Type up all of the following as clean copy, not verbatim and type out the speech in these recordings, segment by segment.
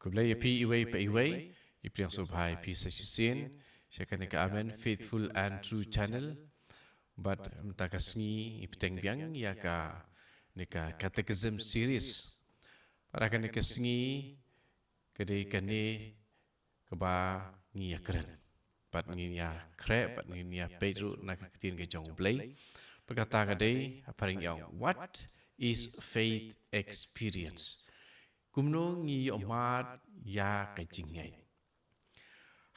Kublai api iway pa iway, ipriang subhay pi sa sisin, siya ka amen faithful and true channel, but mtakas ipiteng biang ya ka catechism series, para ka singi kade kane kaba ngi yakren, but ngi ya kre, but ngi ya Pedro nakakitin ke jong blay, pagkata kade aparing yang what is faith experience? Kumno ngi omat ya kajingay.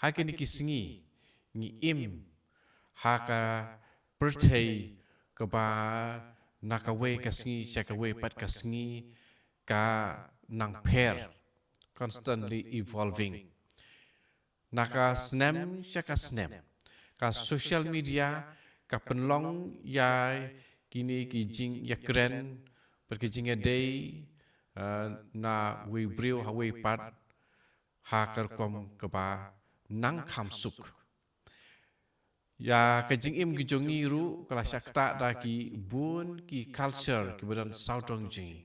Hake ni kisingi ngi im haka percay kaba nakawe kasingi syakawe pat kasingi ka nang pair constantly evolving. Naka snem syaka snem ka social media ka penlong ya kini kijing ya keren perkijingnya day na we brio hawe pat hakar kom keba nang kamsuk ya kajing im gijongi ru kala syakta da ki bun ki culture ki badan saudong jing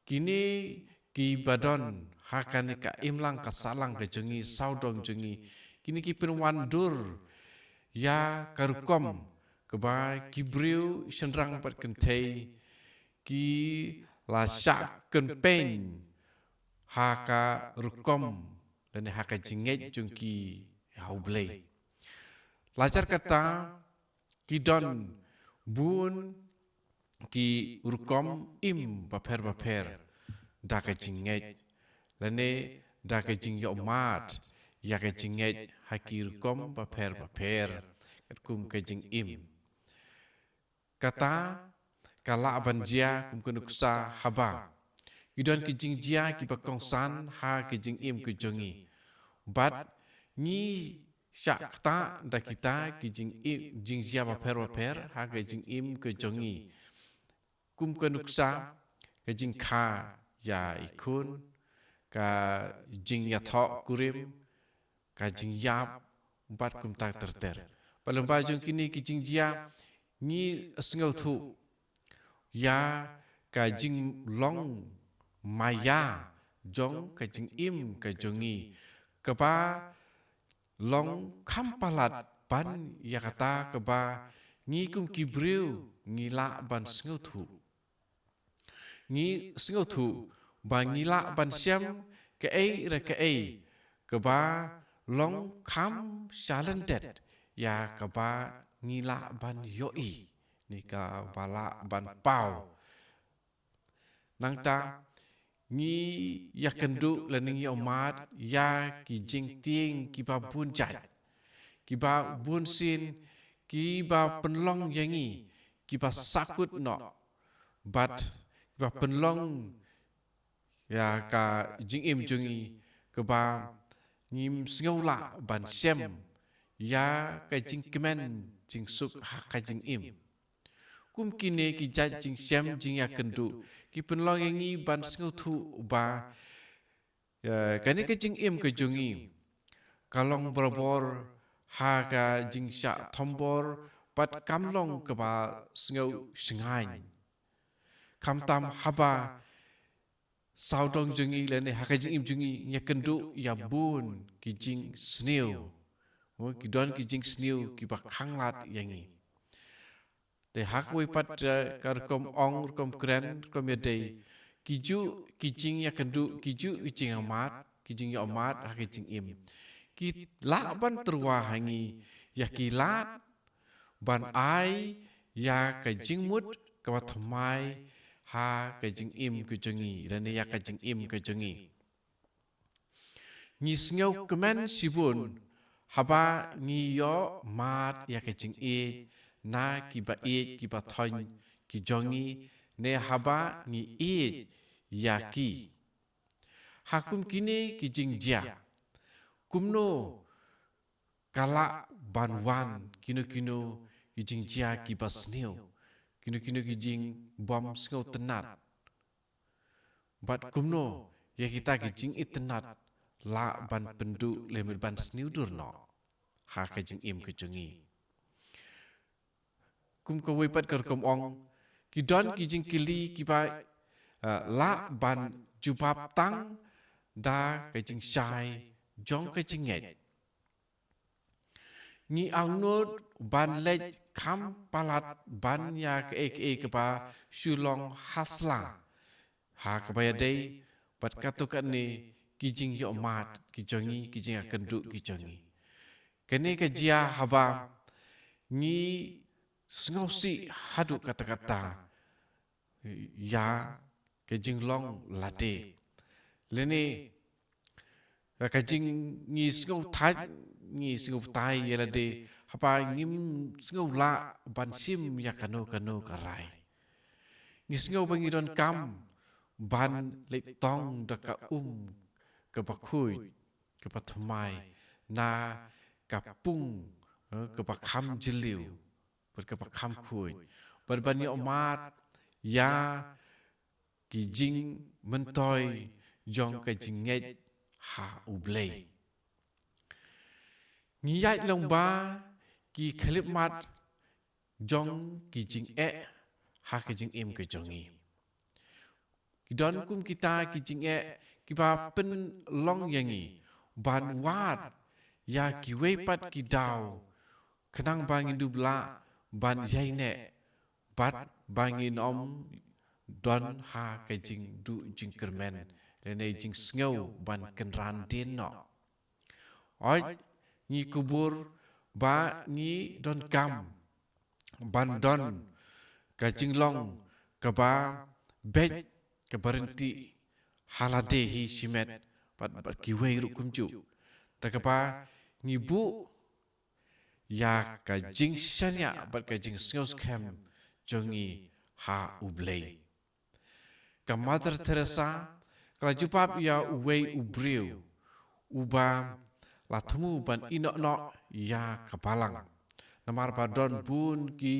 kini ki badon hakan ka imlang ka salang kajongi saudong jengi kini ki penwandur ya karukom keba ki brio sendrang pat kentai ki la syak pen haka rukom dan haka jinget jungki haublay lajar kata kidon bun ki rukom im baper daka jinget lane daka jing yomat ya ka jinget haki rukom baper kum ka jing im kata kala abanjia kum kunuksa haba kidon kijing jia ki bakong san ha kijing im kijongi but ni syakta da kita kijing im jing jia baper ha kijing im kijongi kum kunuksa kijing kha ya ikun ka jing ya thok kurim ka jing yap but kum tak terter palomba jong kini kijing jia ni sngau thu ya ka jing long maya jong ka jing im ka jongi keba long kampalat ban ya kata keba ngi kum kibriu ngi la ban sngau thu ba ngi la ban syam ke ei ra ke ei keba long kam shalandet ya keba ngi la ban yoi nika bala ban pau nangta ngi yakendu lening yomat ya ki jing ting ki ba bun jat ki ba bun sin ki ba penlong yangi ki ba sakut no but ki ba penlong ya ka jing im jungi ke ba ngim sngola ban sem ya ka jing kemen jing suk ha ka jing im kum kine ki jat jing sem jing ya kendu ki penlong yangi ban sngau thu ba kani ka jing im ka jungi kalong borobor ha ka jing sya thombor pat kamlong ka ba sngau sngai kamtam haba saudong jungi lene ha ka jing im jungi nya kendu ya bun ki jing sneu ki don ki jing sneu ki ba khanglat yangi de hakwe pat karkom ong kom kren kom yadei kiju kijing ya kendu kiju kijing amat ha kijing im ki la ban terwa hangi ya ki lat ban ai ya kijing mut ka thamai ha kijing im kijongi dan ya kijing im kijongi ni sngew kemen sibun haba ni yo mat ya kijing e na kiba kiba thon ki jongi ne haba ni yaki hakum kini ki jingjia kumno kala banwan kino ki jingjia ki basneu kino ki jing bom skau tenat bat kumno ya kita ki jing itenat la ban pendu le ban sneu durno ha ka jing im ki jongi kum ka wepat kar kom ong ki don ki jing kili ki ba la ban jubab tang đa cái chừng sai trong cái chừng nghẹt ni ang nốt ban lệ khám palat ban ya ke ba sulong hasla ha ka ba day pat katukan ni kijing yo mat kijongi kijing akan du kijongi kene ka jia haba ni sngosi hadu kata-kata ya kijing long late lene ka jing ni sngo thai ni sngo tai yela de haba ngim sngo la ban sim ya kano karai ni sngo bangi don kam ban le tong da ka ka bakhui ka pathamai na ka pung ka pakham jiliu per ka pakham khui per bani omat ya ki jing mentoi jong ka jinget ha ublei ngiyai long ba ki khalip mat jong ki jing ha ka jing im ka jongi ki don kum kita ki jing ki ba pen long yangi ban wat ya ki wepat ki daw khnang bangin dubla ban yai ne bat bangin om don ha ka jing du jing kermen le jing sngo ban kenran den no oi ni kubur ba ni don kam ban don ka jing long ka ba bet ka berhenti halade hi simet pat ki wei ru kumju ta ka ba ngibu ya ka jing shanya bat ka jing sngo scam jongi ha ublei ka Mother Teresa kala jupap ya uwei ubriu uba latmu ban inok no ya kapalang namar badon bun ki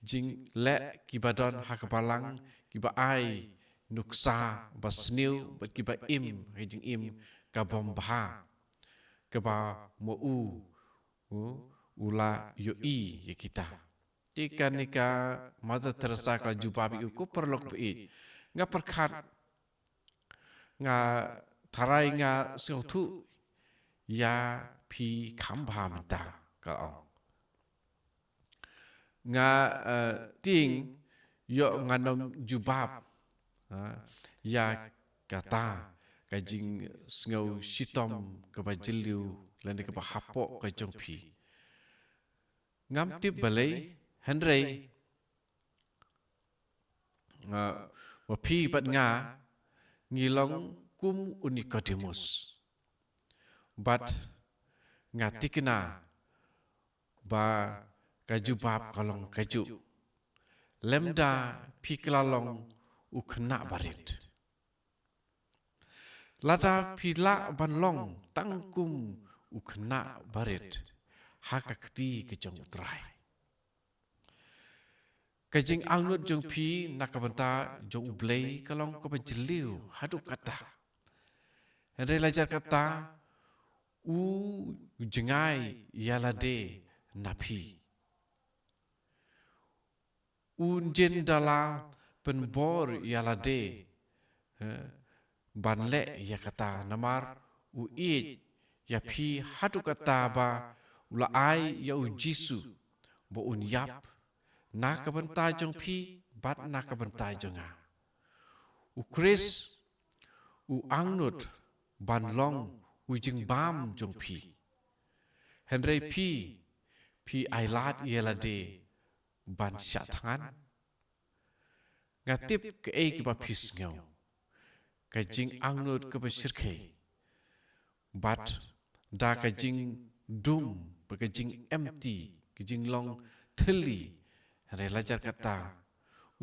jing le ki badon ha kapalang ki ba ai nuksa basniu bat ki ba im jing im ka bomba ka ba mo ula yo i ya kita tikan nika Mother Teresa kala jupap yu ko perlok be nga perkhat nga tharai nga sing thu ya phi kham bha mata ka ong nga ting yo nga nom jubab ya kata ka jing sngo shitom ka ba jiliu lan ka ba hapo ka jong phi ngam tip balai henrei wa phi pat nga ngilong kum Nicodemus bat ngatikna ba kaju bab kalong kaju lemda piklalong ukhna barit lada pila banlong tangkum ukhna barit hakakti kejong utrai kajing angnut jong phi nakabanta jong ublei kalong ko bajliu hadu kata relajar kata u jengai yalade napi unjen dala penbor yalade banle ya kata namar u it ya phi hadu kata ba ula ai ya u jisu bo un yap na kabantai jong phi bat na kabantai jonga u Chris u angnut ban long u jing bam jong phi henrei phi ai lat yelade ban sha thangan ngatip ke ki ba phis ngau ka jing angnut ka ba shirke bat da ka jing dum ba ka jing empty ka jing long theli relajar kata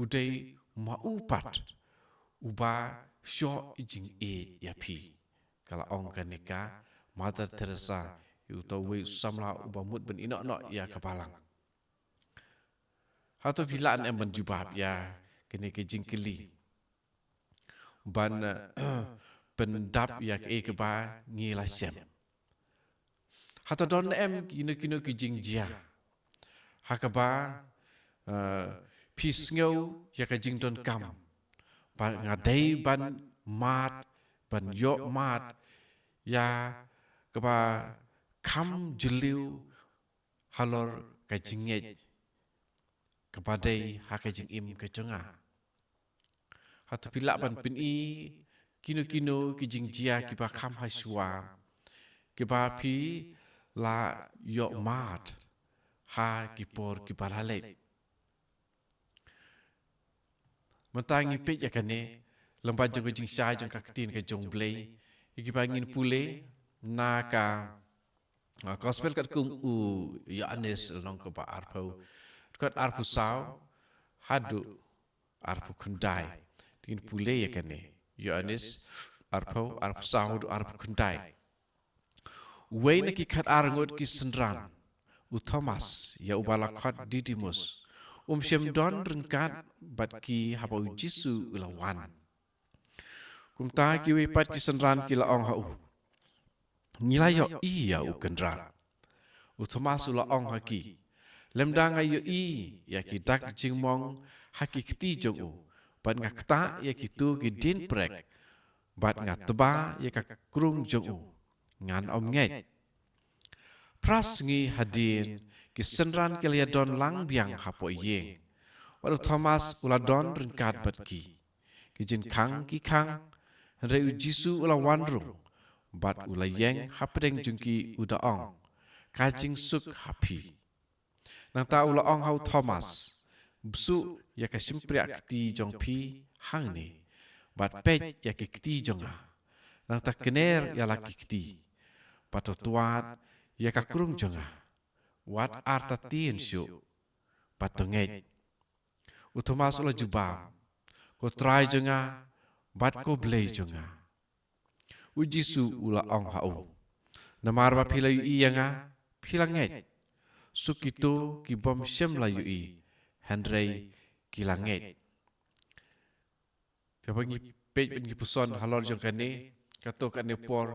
udai maupat uba sho jing ya phi kala ong kanika Mother Teresa yu to we samla uba mut ben ino no ya kapalang hato bilan em ban jubab ya kene ke jingkeli ban pendap ya ke ba ngila sem hato don em kino ki jingjia hakaba pisngau ya ka jing don kam ba ngadai ban mat ban yo mat ya kaba kam jeliu halor kajinget kepadai hakajing im kejonga hatu pilak ban pin i kino kijing jia kiba kam hasua kiba pi la yo mat ha kipor kibarale mentangi pe ya kane lemba jong jing sha jong kaktin ke jong blei kiba ngin pule na ka gospel kat kum u Yohanes long ko ba arpo kat arpo sao hadu arpo kundai tin pule ya kane Yohanes arpo sao du arpo kundai wei na ki khat arngot ki sendran u Thomas ya ubala khat Didymus shem don rengkat bat ki haba u Jisu ulawan kumta ki we pat ki sendran ki la ong ha u ngila yo iya u kendran u Thomas ula ong ha ki lemdang ayo i ya ki dak jingmong ha ki kti jong u bat ngakta ya ki tu ki din prek bat ngatba ya ka krung jong u ngan om ngai pras ngi hadin ki senran ke lia don lang biang hapo yeng walu Thomas ula don rengkat bat ki jin kang ki kang re u Jisu ula wanrung bat ula yeng hapdeng jungki uda ong kajing suk hapi nang ta ula ong hau Thomas bsu ya ka simpria kti jong pi hang ni bat pej ya ki kti jonga nang ta kener ya la ki kti pato tuat ya ka krung jonga wat arta tien syu patongej u Thomas ula jubam ko try jonga bat ko blei jonga u Jisu ula ong hau namar ba pilai iyanga pilangej sukito ki bom shem la i handrei kilangej tabangi pej bangi puson halor jong kane kato kane por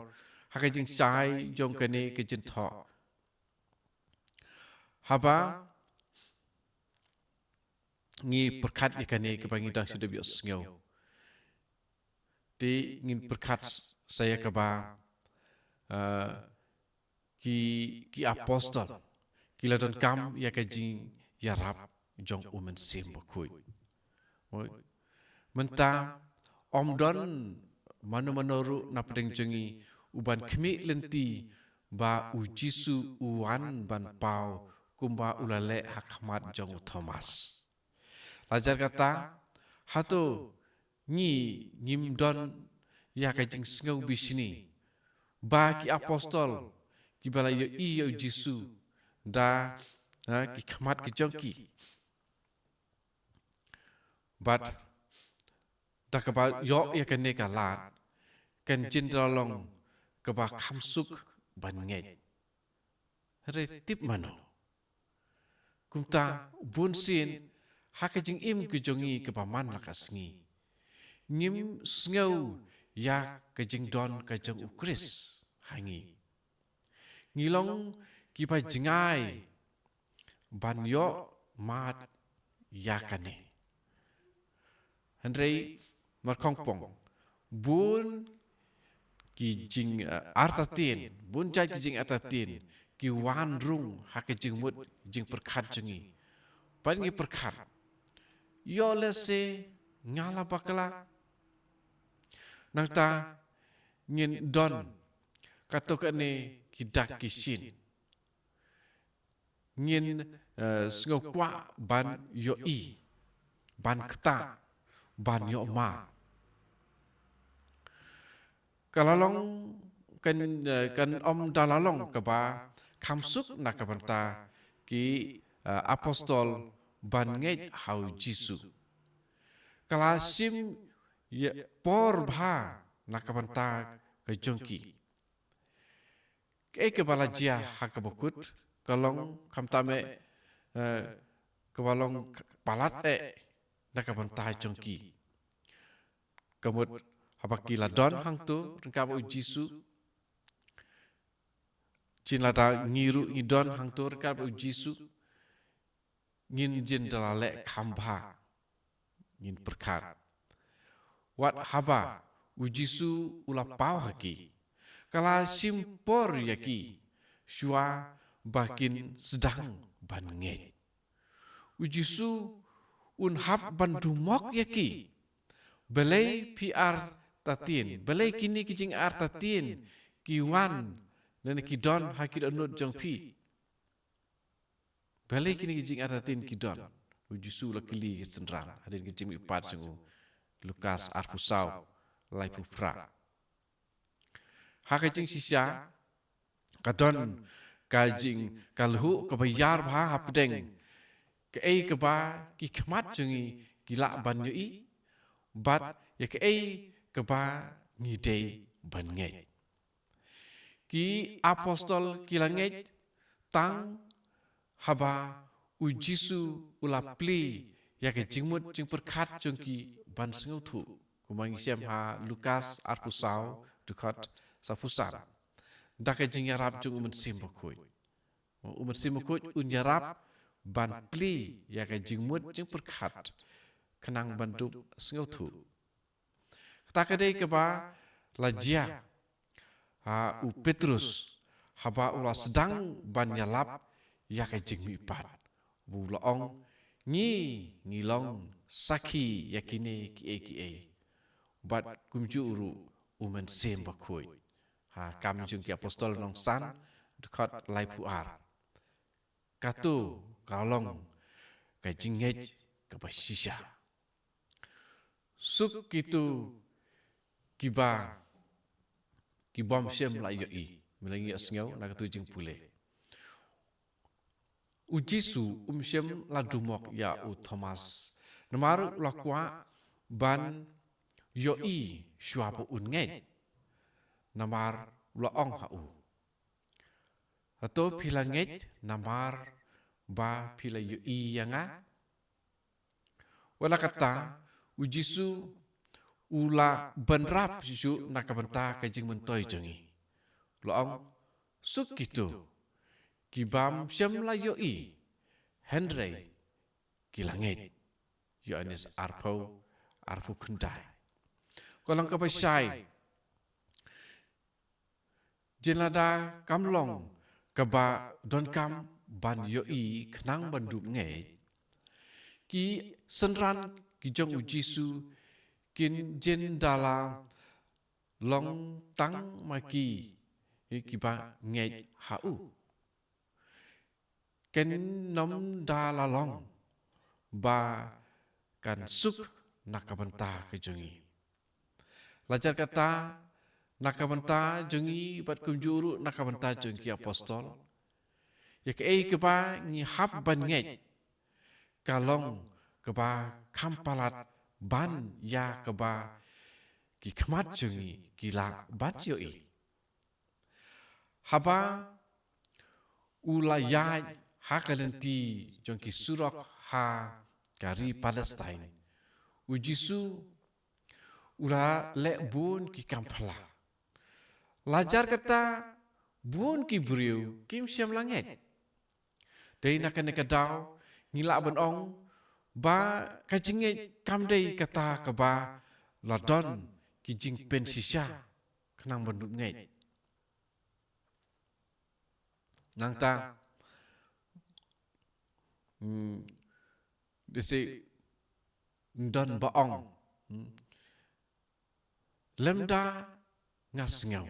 hakajing sai jong kane ke jin tho haba ngi perkat ikane ke bangi dang sudah bios ngau ti ngin perkat saya keba ki apostol kila don kam ya kajing ya rap jong umen sim bakui menta om don manu na pedeng jongi uban kemi lenti ba u Jisu uan ban pau kumba ulale hakmat jong Thomas lajar kata hatu ngim don ya kajing sngau bisini ba ki apostol ki bala yo i yo Jisu da ki khamat ki jongki bat da ka ba yo ya kan ne ka lat kan jin dalong ka ba khamsuk ban nge re tip mano kumta bun sin hakajing im ki jongi ka ba man lakasngi ngim sngau ya kajing don kajang ukris hangi ngilong ki pa jingai ban yo mat yakane handrei markongpong bun ki jing artatin bun jai ki jing artatin ki wan rung hake jing mut jing perkhat jengi pan ngi perkhat yo lese ngala bakala nangta ngin don katokane kidak kisin ngin ngokwa ban yo i ban kta ban yo ma kalalong kan om dalalong kaba khamsuk nakabanta ki apostol ban nge hau Jisu kalasim por bha nakabanta ka jongki ke bala jia hakabokut kalong kamtame kebalong palat nakabanta jongki kamut habaki ladon hangtu rengkap u Jisu cin lada ngiru ngidon hangtu rengkap u Jisu ngin jin dalale khamba ngin perkat wat haba ujisu ula pau haki. Kala simpor yaki, syua bakin sedang ban nget. Ujisu unhap ban dumok yaki, belai PR tatin, belai kini kijing ar tatin, kiwan, dan kidon hakid anut jang pi. Belai kini kijing ar tatin kidon, ujisu lakili sendran, hadin kijing ipat sungu, Lukas arpusau, lai pupra. Hakajing sisya, kadon kajing kalhu kebayar bah hapdeng, kei keba ki kemat jungi gila ban yoi, bat ya kei keba ngidei ban nget. Ki apostol kilanget tang haba ujisu ulapli ya ke jingmut jing perkat jungki ban sengutu. Kumang siam ha Lukas arpusau dekat sapusan. Daka jing yarap jung umen simbakut. Umen simbakut unyarap ban pli ya ke jingmut jing perkat kenang bandup sengutu. Takadei keba lajia ha u Petrus haba ula sedang ban nyalap ya ke jing mipat. Bu laong ngilong saki yakini ki. Bat kumju uru umen simbakut. Ha kami jung ki apostol nong san dekat lai puar. Katu kalong ke jingej ke basisya. Suk kitu kibam syem la yoi melangi asngau na katu jing pule. Ujisu syem la dumok ya u Thomas. Namaru lakwa ban yoi syuapu unngej. Namar laong hau. Atau pilangej namar ba pila yoi yanga. Wala kata ujisu ula benrap sisu nakabenta kajing mentoy jengi. Laong suk kitu kibam syam la yoi Henry kilangej Yohanes arpu kendai. Kolang kapasai jenada kamlong kaba don kam ban yoi kenang bandup ngai ki senran ki jong ujisu kin jendala long tang maki kiba ngai hau ken nom dala long ba kan suk nakabenta ke jongi lajar kata nakabenta jongi bat kumjuru nakabenta jongi apostol ya keba ngi hab ban ngai kalong keba kampalat ban ya keba ki kemat jongi gila ban yoi haba ulayai hakalenti jongi surok ha kari Palestine ujisu ula le bun ki kampala lajar kata bun ki briu kim syam langet dei nakan nekadau ngila ban ong ba kajinge kamdei kata kaba ladon ki jing pensisya kenang bandup ngai nangta desi dan baong lemda ngasngau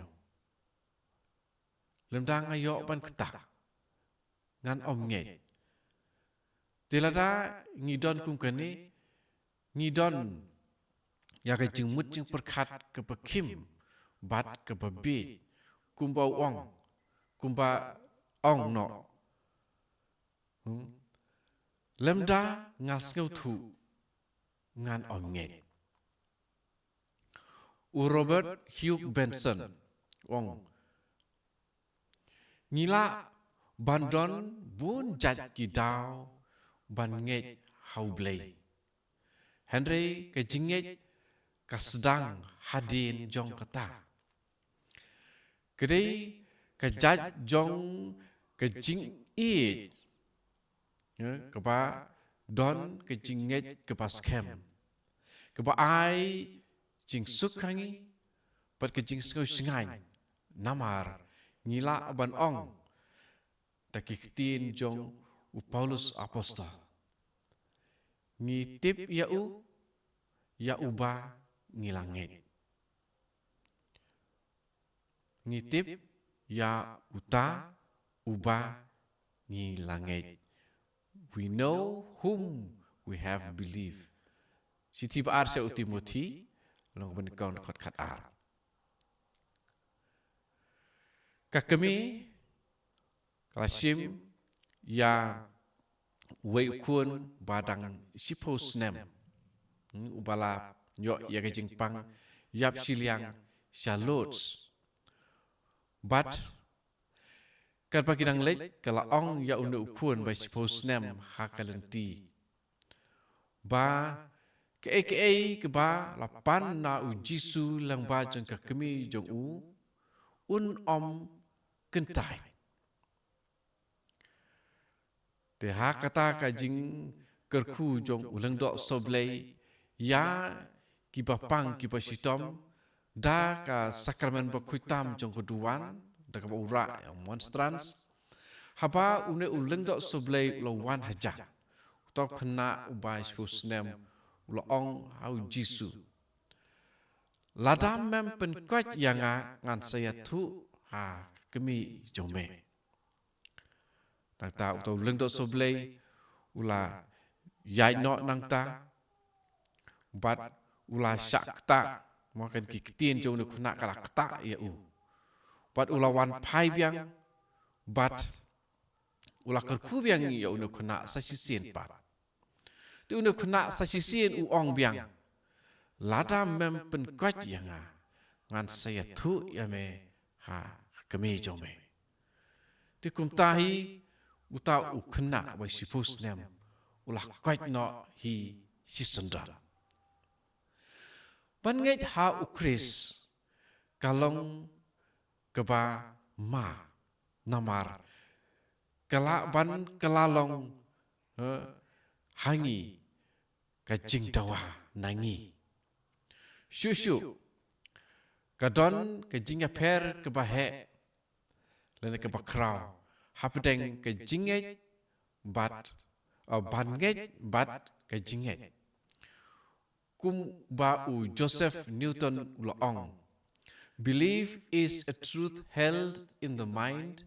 lemda ngayo ban ketak ngan om ngai tilada ngidon kumkani ngidon ya ke jingmut jing perkat ke pekim bat ke babi kumba ong kumba ong no lemda ngasngau tu ngan om ngai u Robert Hugh Benson ong ngila bandon bun jat kidau ban ngai haublei Henry ke jinget ka sedang hadin jong kata kedai ke jat jong ke jing it keba don ke jinget ke paskem keba ai jing suk hangi pat kejing sengau sengai namar ngila ban ong daki ketin jong u Paulus apostol ngitip ya uba ngilanget ngitip ya uta uba ngilanget. We know whom we have believed. Siti baar sa Timothy long benikon kot kat ar. Kakami kalasim ya weikun badang sipos nem ubala yo ya gajing pang yap siliang shalots but kat pakidang lek kala ong ya unu ukun by sipos nem hakalenti ba ke ba lapan na u Jisu lang ba jong kakami jong u om kentai te ha kata kajing kerku jong ulang dok soblei ya kibapang kibasitom da ka sakramen bakuitam jong keduan da ka ura yang monstrans haba une ulang dok soblei lawan haja to kena ubai spusnem ulo ong au Jisu ladam mem penkot yanga ngan saya tu ha kemi jome nang ta uto ulang dok soblei ula yai no nang ta bat ula syak ta makan kiktin jong nu kena kala kta ya u bat ula wan pai biang bat ula kerku biang ya nu kena sasisien pat tu nu kena sasisien u ong biang lada mem penkot yanga ngan saya tu ya me ha kemi jome ti kum tahi uta u kena wa sipus nem ulah kwat no hi sisendal ban ngai ha u Chris kalong keba ma namar kala ban kalalong hangi ka jingtawa nangi shushu kadon ka jinga per ke bahe lene ke bakrau hapdeng ke jinget bat banget bat ke jinget kum ba u Joseph Newton Loong belief is a truth held in the mind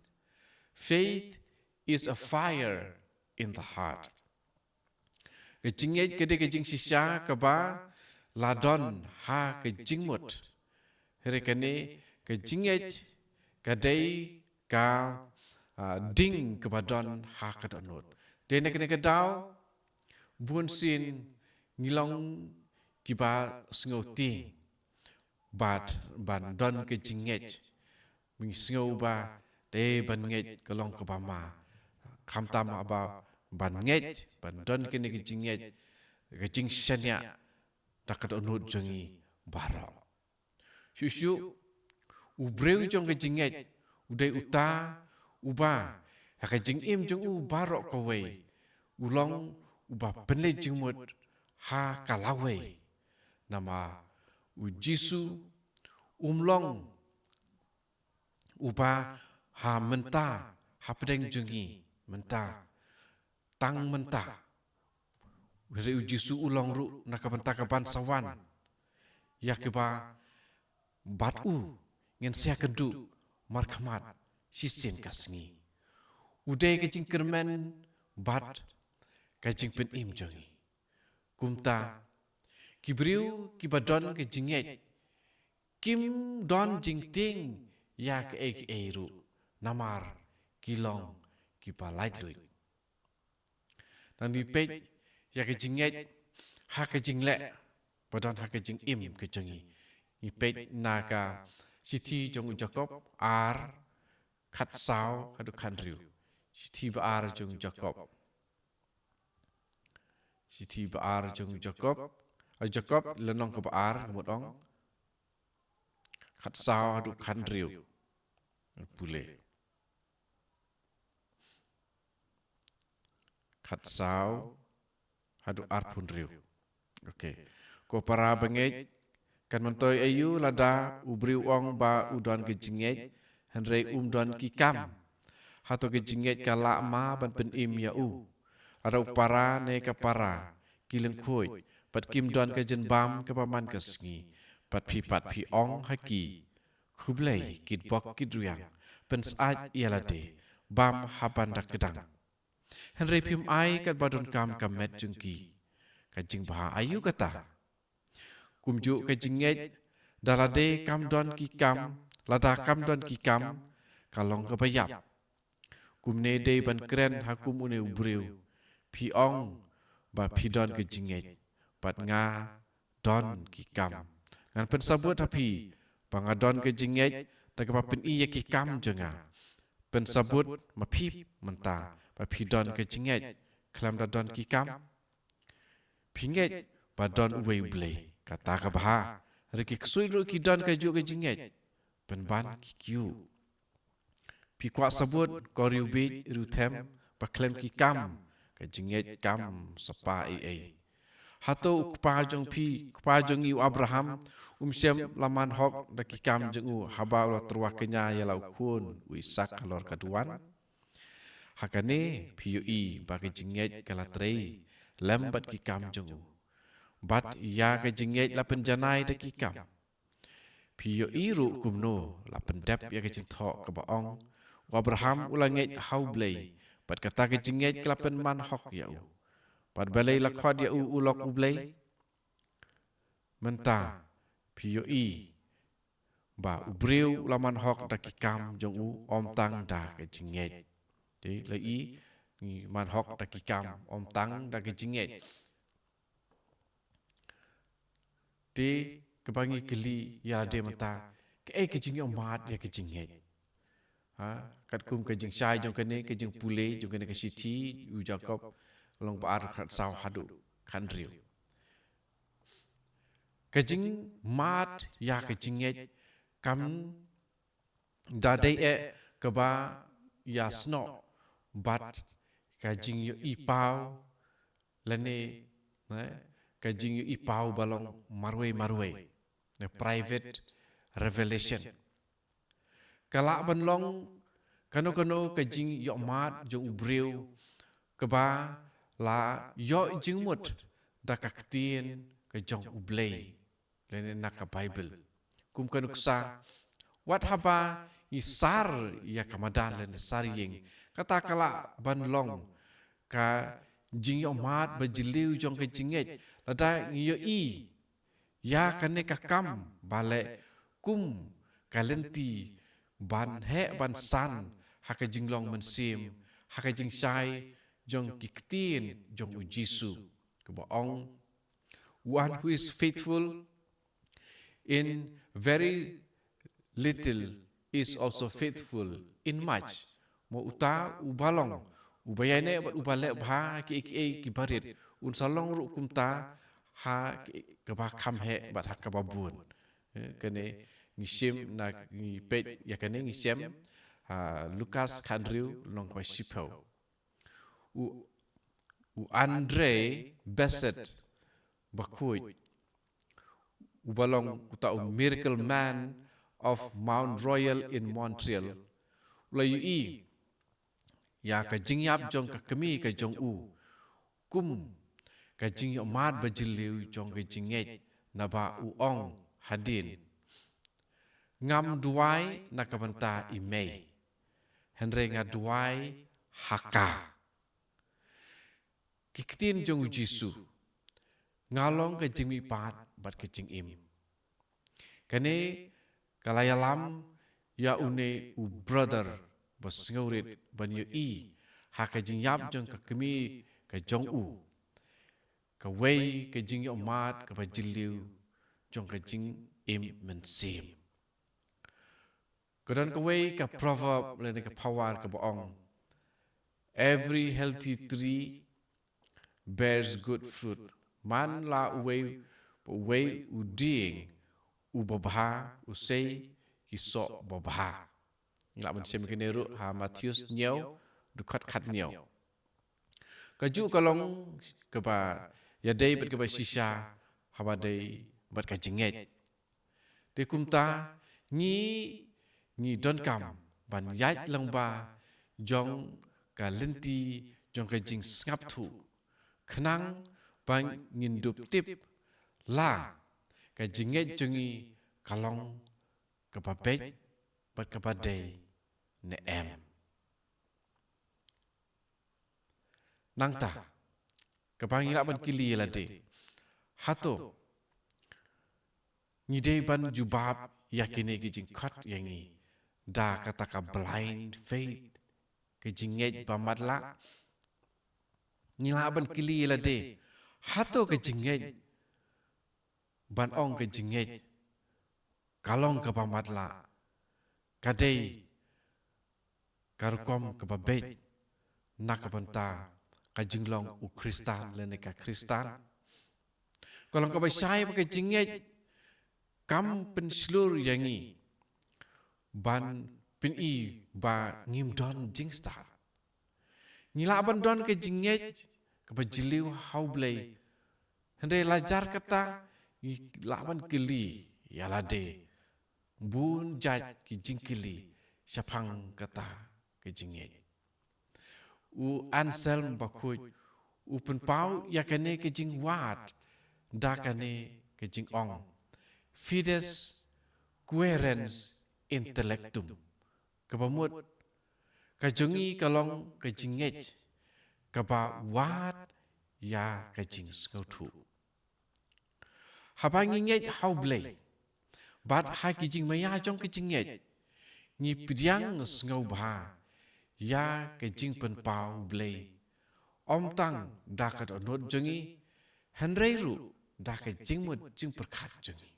faith is a fire in the heart ke jinget ke jing shisha ke ba ladon ha ke jingmut herekane ke jinget kadai ka ding ke badon ha ke donut dene ke daw bun sin ngilong kiba sngoti bat ban don ke jinget ming sngo ba de ban nget kalong ke bama kham tam aba ban nget ban don ke ne ke jinget ke jing shanya takat onut jongi baro shushu ubreu jong ke jinget udai uta uba ka jing im jong u baro ko we ulong uba penle jingmut ha kalawe nama u Jisu umlong uba ha menta ha pedeng jongi menta tang menta were u Jisu ulong ru nakabenta kaban sawan yakiba bat u ngen sia kendu markhamat sisen kasngi udai ke jing kermen bat ka jing pen im jongi kumta kibriu kibadon ke jinget kim don jingting ya ke eru namar kilong kipalait lui dan di pej ya ke jinget ha ke jingle badon ha ke jing im ke jongi i pej naga siti jong Jacob ar khat saw hadu khandriu siti ba ar jong Jacob siti ba ar jong Jacob Jacob lenong ke ba ar ngamotong khat saw hadu khandriu pule khat saw hadu ar pun riu okay ko para benget kan mentoy ayu lada ubriu ong ba udon ke jinget henrei don ki kam hato ke jinget ka la ma ban pen im ya u ada upara ne ka para kileng khoi pat kim don ke jen bam ke paman ke sngi pat phi ong haki khublei kit bok kit ruyang pen saat ialade bam haban dak kedang henrei phim ai kat badon kam met jungki ka jing bah ayu kata kumju ke jinget dalade kam don ki kam lada kam don ki kam kalong ke bayap kumne de ban kren hakum une ubreu pi ong ba pi don ke jinget pat nga don ki kam ngan pen sabut hapi panga don ke jinget tak pa pen iya ki kam jenga pen sabut ma pi menta ba pi don ke jinget klam da don ki kam pinget ba don uwe uble kata ka baha reki ksui ru ki don ka ju ke jinget pen ban ki kyu pi kwa sabut ko riu bi ru them pa klem ki kam ka jinget kam sapa ai hato kpa jong pi kpa jong yu Abraham sem laman hok da ki kam jong u haba la terwa kenya ya lau kun u Isak kalor kaduan hakane pi yu i ba ke jinget kala trei lambat ki kam jong u bat ya ke jinget la penjanai da ki kam pi yo iru kumno la pendap ya ke jintho ka baong Abraham ulanget hau blei pat kata ke jinget kelapen man hok ya u pat balai la khod ya u ulok u blei menta pi yo i ba ubreu laman hok da ki kam jong u om tang da ke jinget de la i ni man hok da ki kam om tang da ke jinget de kebangi keli ya de mata ke jinget mat ya ke jinget ha kat kum ke jing shai jong kene ke jing pule jong kene ke siti u jakob long ba ar khat saw hadu khan riu ke jing mat ya ke jinget kam da dei e ke ba ya sno bat ka jing yo i pau lane ka jing yo i pau balong marwe ne private revelation kala ban long kano ka jing yo mat jo ubreu ka ba la yo jing mut da ka ktien ka jong ublei lene na ka bible kum kanu ksa wat haba isar ya kamadan lene sar yeng kata kala ban long ka jing yo mat ba jiliu jong ka jinget lada yo i ya kane ka kam bale kum kalenti ban he ban san haka jinglong man sim haka jing shai jong kiktin jong u Jisu ke baong one who is faithful in very little is also faithful in much mo uta ubalong ubayane bat ubale bha ki barit un salong ru kumta ha ke ba kham he bat ha ka babun kene ngisim na ngi pet ya kane ngisem Lukas Khandriu long pa sipau u Andre Bassett bakui u balong uta miracle man of Mount Royal in Montreal la yu i ya ka jingyap jong ka kami ka jong u kum ka jing mat ba jiliu jong ka jinget na ba u ong hadin ngam duai na kabanta imei henre nga duai haka kiktin jong Jisu ngalong ka jingmi pat bat ka jing im kane kalayalam ya une u brother bas ngaurit ban yu i haka jing yap jong ka kami ka jong u ka wei ka jing yo mat ka ba jiliu jong ka jing im men sim Kedan kawai ka proverb lene ka power ka boong. Every healthy tree bears good fruit. Man la uwei uding ubabha usay kiso babha. Ngila man siya makineru ha Matthews nyaw dukat kat nyaw. Kaju kalong ka ba yaday bat ka ba shisha habaday bat ka jinget. de kumta ngi don kam ban yait lang ba jong ka lenti jong ka jing ngap thu khnang ban ngin dup tip la ka jinget jongi kalong ka ba bet bat ka ba day ne em nang ta ka bang ila ban kili la de hato ni de ban jubab yakine ki jing khat yangi da kata ka blind faith ki jinget ba matla ni la ban kili la de hato ka jinget ban ong ka jinget kalong ka ba matla kadai karukom ka ba bet nakabanta ka jinglong u kristan lene ka kristan kalong ka ba syai ka jinget kam pen slur yangi ban pen I ba ngim don jingstar ngila ban don ka jinget ka ba jiliu haublei hande lajar kata laban kili yala de bun jaj ki jingkili syapang kata ke jinget u Anselm bakut u penpau yakane ke jing wat dakane ke jing ong fides querens intellectum kabamut ka jongi kalong ke jinget kaba wat ya ke jing skautu habangi nget haublei bat ha ki jing maya jong ke jinget ni pidiang ngau ba ya ke jing pen pau blei om tang da ka onot jongi henreiru da ka jing mut jing perkhat jongi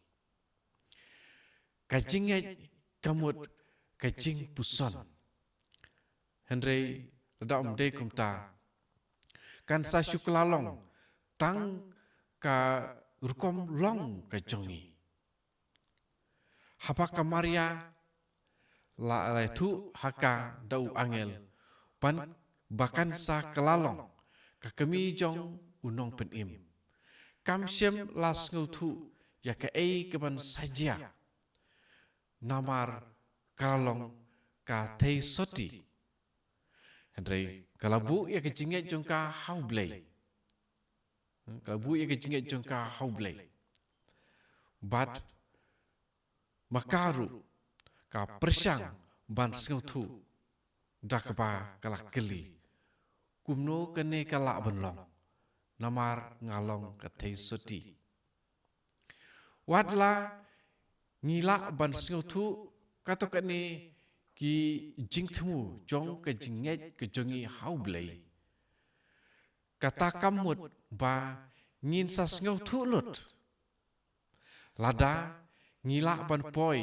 ka jinget kamut ka jing puson henrei da om de kumta kan sa syuklalong tang ka rukom long ka jongi hapaka Maria la tu haka dau angel pan bahkan sa kelalong ka kami jong unong penim kam syem las ngau thu ya ka ei ke ban saja namar kalong ka thei soti hendrei kalabu ya ke jinget jong ka haublei kalabu ya ke jinget jong ka haublei bat makaru ka persyang ban ngau thu dakba kala keli kumno kene kala benlong namar ngalong ka thei soti wadla ngila ban ngau thu kato kene ki jingthmu jong ka jinget ke jongi haublei kata kamut ba ngin sa ngau thu lut lada ngila ban poi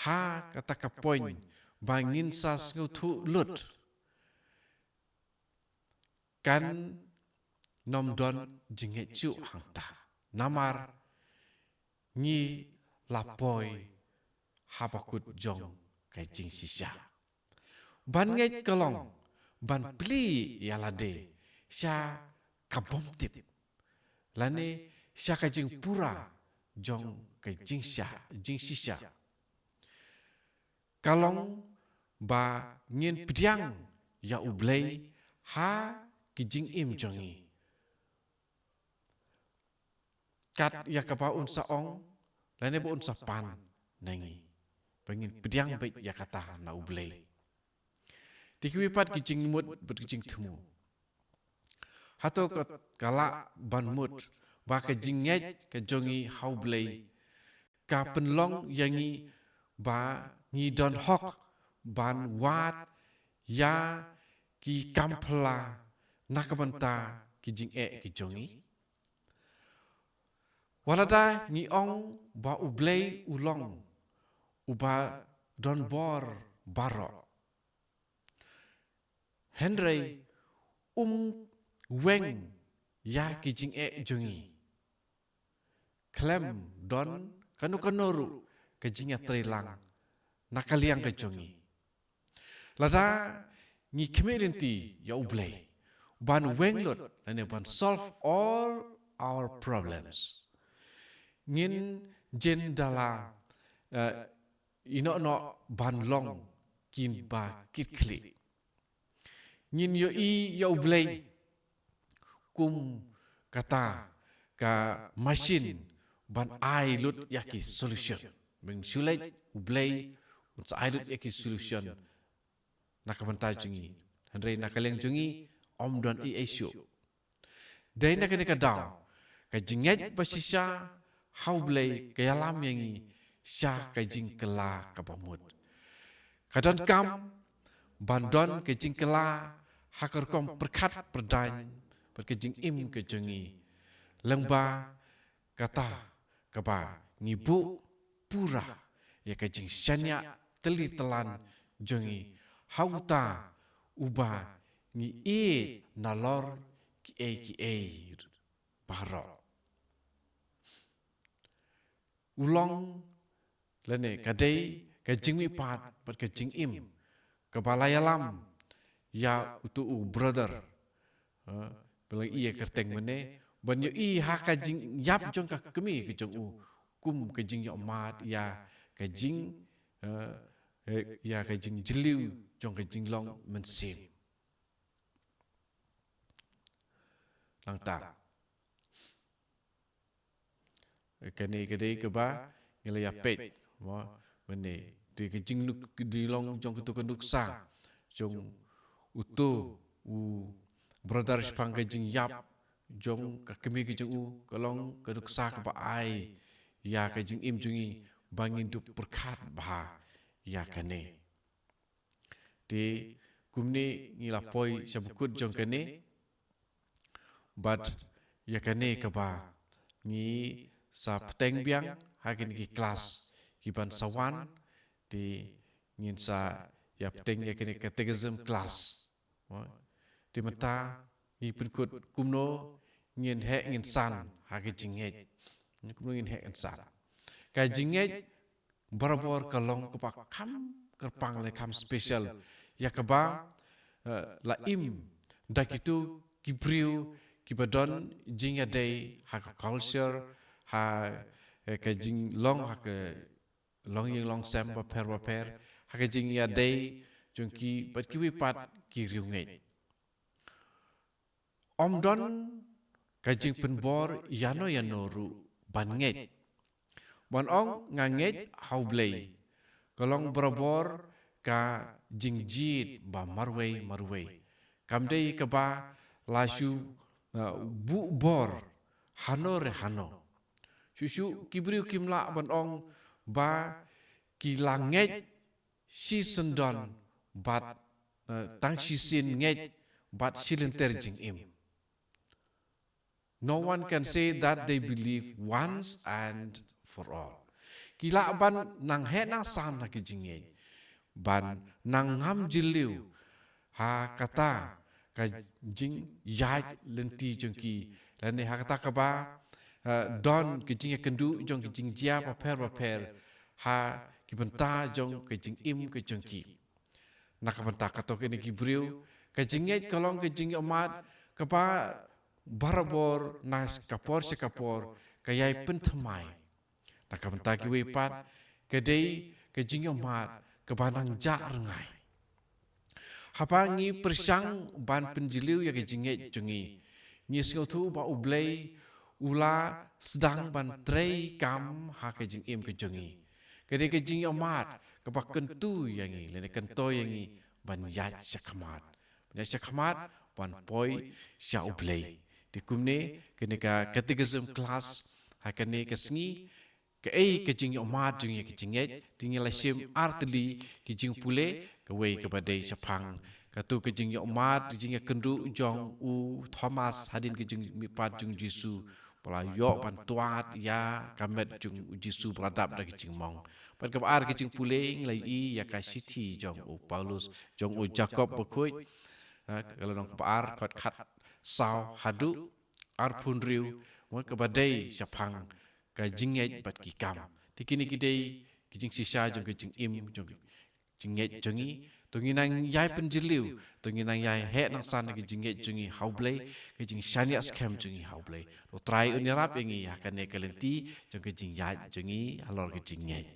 ha kata ka poin ba ngin sa ngau thu lut kan nom don jinget chu hangta namar ngi lapoi habakut jong kai jing sisa ban nget kalong ban pli yalade sya kabom tip lane sya ka jing pura jong kai jing sisa kalong ba ngin pidiang ya ublei ha ki jing im jongi kat ya kapa un sa ong lane bo un sa pan nangi bangin pidiang baik ya kata na ublei tikwi pat ki jing mut bet ki jing thmu hato ka kala ban mut ba ka jing nget ka jongi haublei ka penlong yangi ba ngi don hok ban wat ya ki kampla nakabanta ki jing ki jongi walada ngi ong ba ublei ulong uba don bor baro henrei weng ya ki jing jongi klem don kanu kanoru ka jing ya trelang nakaliang ka jongi lada ngi kemerinti ya ublei ban wenglot lane ban solve all our problems ngin jen dala ino no ban long kin ba kit kli ngin yo I yo blay kum kata ka machine ban ai lut yaki solution meng sulai ublay unsa ai lut yaki solution nakabantay jungi handre nakaleng jungi om don I esyo day nakane ka daw ka jinget basisya how blay kaya lam yangi sya ka jing kela ka pamut kadon kam bandon ka jing kela hakar kom perkat perdany perkejing im ke jungi lengba kata kaba ngibu pura ya kajing syanya teli telan jungi hauta uba ngi e nalor ki e paro ulong lene kadai kajing mi pat perkejing im kabalayalam ya utu brother belang iya kerteng mene banyo I ha kajing yap jong ka kemi ke jong kum kajing yo mat ya kajing jeliu jong kajing long mensim lang ta kene kede ke ba ngele ya pet mo mene di kajing nuk di long jong kutu kenduk sa jong utu brother spang kajing yap jong kakemi kejung kalong keduksa ke ai ya kajing im jungi bangin du perkat bah ya kane di kumni ngila poi sabukut jong kane but ya kane ke ba ngi sa peteng biang hakin ki kelas ki ban sawan di ngin sa ya peteng ya kane catechism class di mata ngi penkut kumno ngin he ngin san ha ke jinget kumno ngin he ngin san ka jinget barabor kalong ke pak kam kerpang le kam special ya ke ba la im dakitu kibriu kibadon jinga day ha culture ha ka jing long ha ke long yeng long sem ba per ha ke jing ya day jongki pat ki wi pat ki riu ngai om don kajing penbor yano ru ban nget bon ong nganget how blay kalong berabor ka jingjit ba marway kamdei ka ba lasu bu bor hano re hano susu kibriu kimla bon ong ba kilanget si sendon bat tang si sin nget bat silenter jing im. No one can say that they believe once and for all. Kila ban nang he nang san na kijinge. Ban nang ngam jiliu ha kata ka jing yaj lenti jongki lane ha kata ka ba don kijinge kendu jong kijing jia paper ha kibenta jong kijing im ke jongki. Nakabenta katok ini kibriu kijinge kolong kijing amat kapa barabor nas kapor sekapor kayai pentemai nakabenta ki wepat kedai kejing mat kebanang jak rengai hapangi persang ban penjiliu ya kejinge jungi nyis ngotu ba ublay ula sedang ban trei kam ha kejing im kejungi kedai kejing mat kepak kentu yangi lene kento yangi ban yat sakamat ban poi sya ublay di kumne kene ka catechism class hakane ka sngi ka kejing omat jing ya kejinget tinggal sim artli kejing pule ka wei ka badai sapang katu kejing omat jing ya kendu jong u Thomas hadin kejing mipat jung Jisu pala yo ban tuat ya kamet jung Jisu beradab da kejing mong pat ka ar kejing pule nglai I ya ka city jong u Paulus jong u Jacob bekoi kalau nong par kot khat sao hadu arpun riu mo kabadai sapang ka jinget bat kikam tikini kidei kijing sisa jong kijing im jong jinget jongi tunginang yai penjiliu tunginang yai he nang san kijinget jongi haublay kijing shania scam jongi haublay to try unirap ingi hakane kalenti jong kijing yai jongi alor kijinget